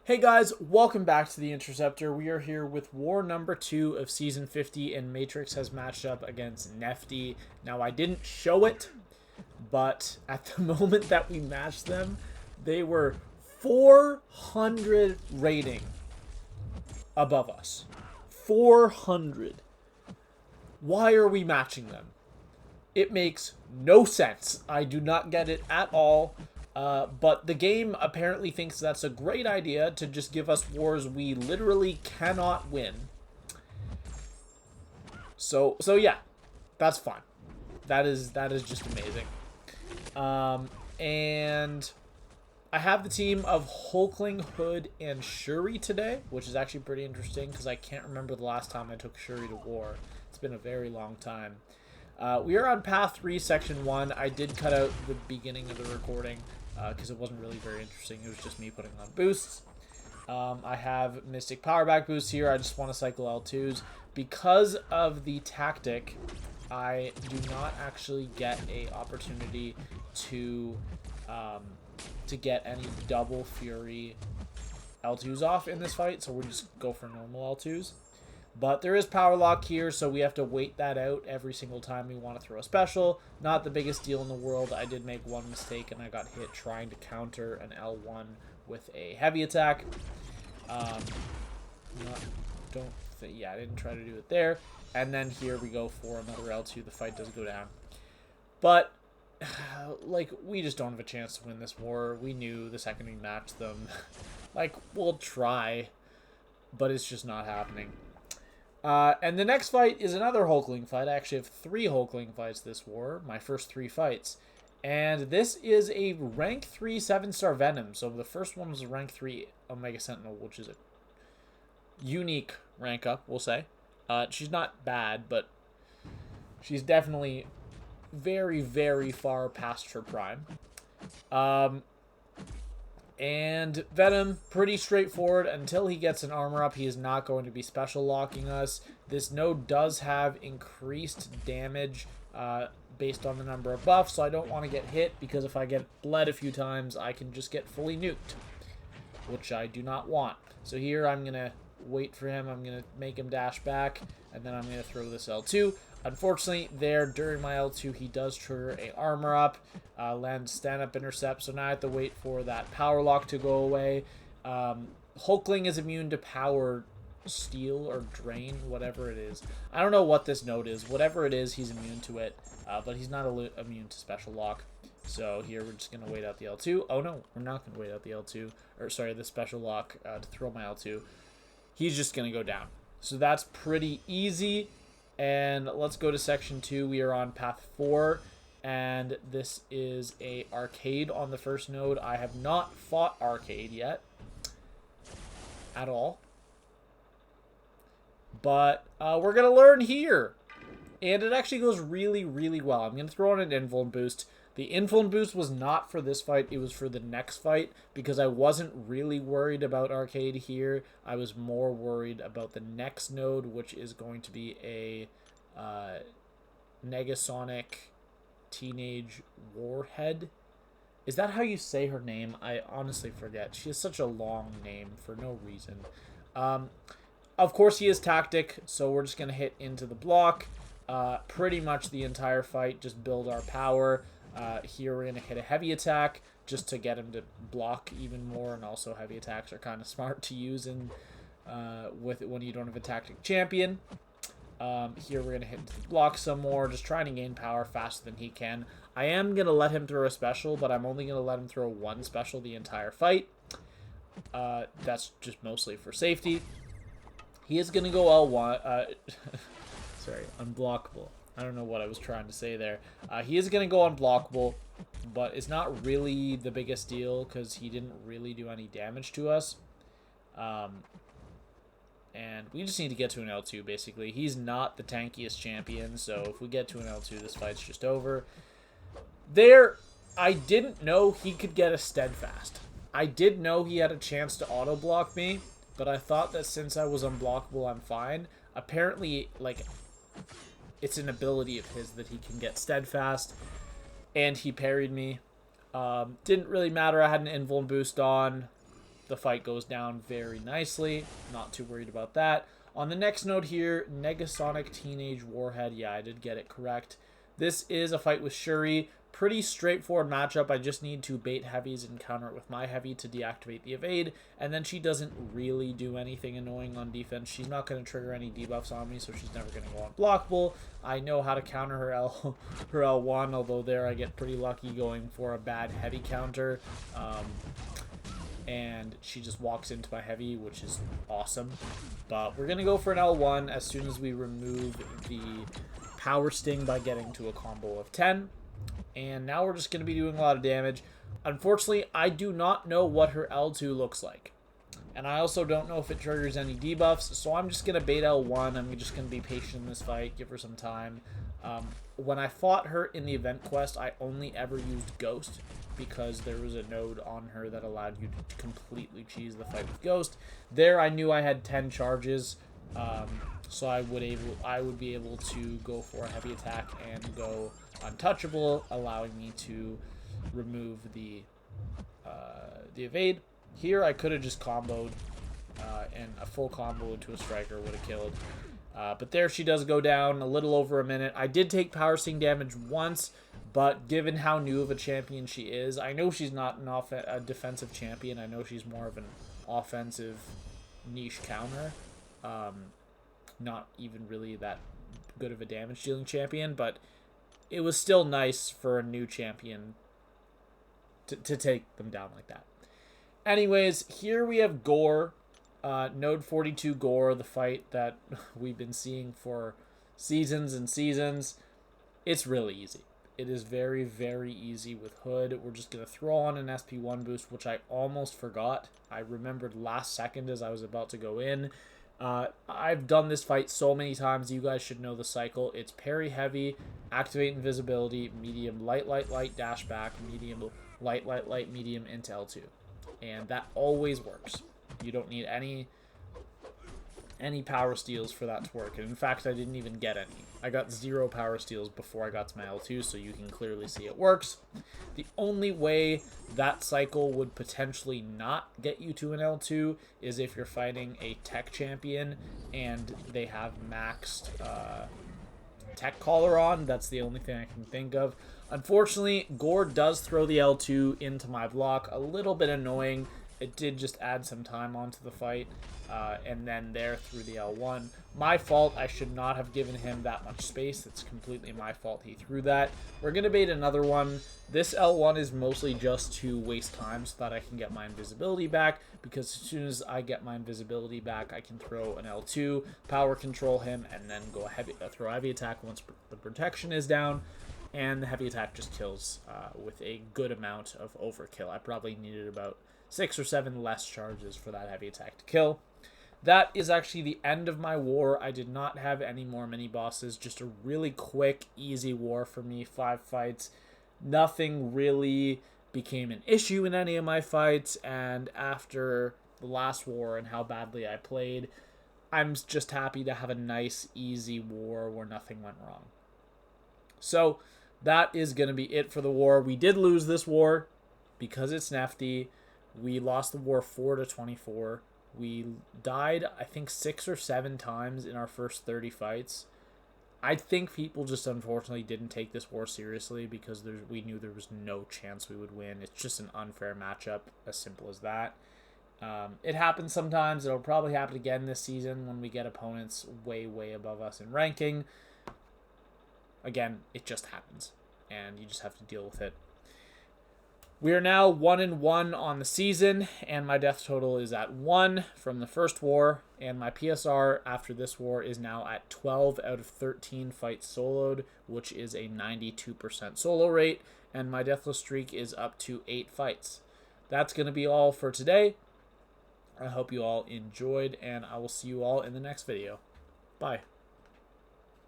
Hey guys, welcome back to the Interceptor. We are here with War number 2 of Season 50, and Matrix has matched up against Nefti. Now, I didn't show it, but at the moment that we matched them, they were 400 rating above us. 400. Why are we matching them? It makes no sense. I do not get it at all. But the game apparently thinks that's a great idea to just give us wars we literally cannot win. So yeah, that's fine. That is just amazing. And I have the team of Hulkling, Hood, and Shuri today, which is actually pretty interesting because I can't remember the last time I took Shuri to war. It's been a very long time. We are on Path 3, Section 1. I did cut out the beginning of the recording because it wasn't really very interesting. It was just me putting on boosts. I have Mystic Power Back boosts here. I just want to cycle L2s. Because of the tactic, I do not actually get a opportunity to get any double Fury L2s off in this fight, so we'll just go for normal L2s. But there is power lock here, so we have to wait that out every single time we want to throw a special. Not the biggest deal in the world. I did make one mistake, and I got hit trying to counter an L1 with a heavy attack. I didn't try to do it there. And then here we go for another L2. The fight does go down. But, like, we just don't have a chance to win this war. We knew the second we matched them. Like, we'll try, but it's just not happening. And the next fight is another Hulkling fight. I actually have 3 Hulkling fights this war, my first 3 fights. And this is a rank 3 7-star Venom. So the first one was a rank 3 Omega Sentinel, which is a unique rank up, we'll say. She's not bad, but she's definitely very, very far past her prime. And Venom, pretty straightforward. Until he gets an armor up, he is not going to be special locking us. This node does have increased damage based on the number of buffs, so I don't want to get hit, because if I get bled a few times, I can just get fully nuked, which I do not want. So here I'm going to wait for him. I'm going to make him dash back, and then I'm going to throw this L2. Unfortunately, there, during my L2, he does trigger a armor up, lands stand-up intercept, so now I have to wait for that power lock to go away. Hulkling is immune to power steal or drain, whatever it is. I don't know what this node is. Whatever it is, he's immune to it, but he's not immune to special lock. So here we're just going to wait out the L2. Oh no, we're not going to wait out the L2, or sorry, the special lock to throw my L2. He's just going to go down. So that's pretty easy. And let's go to Section 2. We are on Path 4, and this is a arcade on the first node. I have not fought arcade yet at all, but we're going to learn here. And it actually goes really, really well. I'm going to throw on an invuln boost. The invuln boost was not for this fight. It was for the next fight, because I wasn't really worried about arcade here. I was more worried about the next node, which is going to be a Negasonic teenage Warhead. Is that how you say her name? I honestly forget. She has such a long name for no reason. Of course, he is tactic, so we're just going to hit into the block. Pretty much the entire fight, just build our power. Here we're going to hit a heavy attack just to get him to block even more, and also heavy attacks are kind of smart to use in when you don't have a tactic champion. Here we're going to hit into the block some more, just trying to gain power faster than he can. I am going to let him throw a special, but I'm only going to let him throw one special the entire fight. That's just mostly for safety. He is going to go L1. Sorry, unblockable. I don't know what I was trying to say there. He is going to go unblockable, but it's not really the biggest deal because he didn't really do any damage to us. And we just need to get to an L2, basically. He's not the tankiest champion, so if we get to an L2, this fight's just over. There, I didn't know he could get a steadfast. I did know he had a chance to auto-block me, but I thought that since I was unblockable, I'm fine. Apparently, like, it's an ability of his that he can get steadfast, and he parried me. Didn't really matter. I had an invuln boost on. the fight goes down very nicely. Not too worried about that. On the next note here, Negasonic Teenage Warhead. Yeah, I did get it correct. This is a fight with Shuri. Pretty straightforward matchup. I just need to bait heavies and counter it with my heavy to deactivate the evade. And then she doesn't really do anything annoying on defense. She's not going to trigger any debuffs on me, so she's never going to go unblockable. I know how to counter her her L1, although there I get pretty lucky going for a bad heavy counter. And she just walks into my heavy, which is awesome. But we're going to go for an L1 as soon as we remove the power sting by getting to a combo of 10. And now we're just going to be doing a lot of damage. Unfortunately, I do not know what her L2 looks like. And I also don't know if it triggers any debuffs. So I'm just going to bait L1. I'm just going to be patient in this fight. Give her some time. When I fought her in the event quest, I only ever used Ghost, because there was a node on her that allowed you to completely cheese the fight with Ghost. There I knew I had 10 charges. So I would be able to go for a heavy attack and go untouchable, allowing me to remove the evade. Here I could have just comboed, and a full combo into a striker would have killed. But there she does go down, a little over a minute. I did take power sting damage once, but given how new of a champion she is, I know she's not a defensive champion. I know she's more of an offensive niche counter. Not even really that good of a damage dealing champion, but it was still nice for a new champion to take them down like that. Anyways, here we have Gorr, Node 42 Gorr, the fight that we've been seeing for seasons and seasons. It's really easy. It is very, very easy with Hood. We're just going to throw on an SP1 boost, which I almost forgot. I remembered last second as I was about to go in. I've done this fight so many times. You guys should know the cycle. It's parry heavy, activate invisibility, medium, light, light, light, dash back, medium, light, light, light, medium into L2. And that always works. You don't need any power steals for that to work. And in fact, I didn't even get any. I got 0 power steals before I got to my L2, so you can clearly see it works. The only way that cycle would potentially not get you to an L2 is if you're fighting a tech champion and they have maxed tech collar on. That's the only thing I can think of. Unfortunately, Gorr does throw the L2 into my block. A little bit annoying. It did just add some time onto the fight. And then there through the L1. My fault. I should not have given him that much space. It's completely my fault he threw that. We're going to bait another one. This L1 is mostly just to waste time so that I can get my invisibility back, because as soon as I get my invisibility back, I can throw an L2, power control him, and then go throw a heavy attack once the protection is down. And the heavy attack just kills with a good amount of overkill. I probably needed about 6 or 7 less charges for that heavy attack to kill. That is actually the end of my war. I did not have any more mini bosses. Just a really quick, easy war for me. 5 fights. Nothing really became an issue in any of my fights. And after the last war and how badly I played, I'm just happy to have a nice, easy war where nothing went wrong. So that is going to be it for the war. We did lose this war because it's Nefti. We lost the war 4-24. We died, I think, 6 or 7 times in our first 30 fights. I think people just unfortunately didn't take this war seriously because we knew there was no chance we would win. It's just an unfair matchup, as simple as that. It happens sometimes. It'll probably happen again this season when we get opponents way, way above us in ranking. Again, it just happens, and you just have to deal with it. We are now 1-1 on the season, and my death total is at 1 from the first war, and my PSR after this war is now at 12 out of 13 fights soloed, which is a 92% solo rate, and my deathless streak is up to 8 fights. That's going to be all for today. I hope you all enjoyed, and I will see you all in the next video. Bye.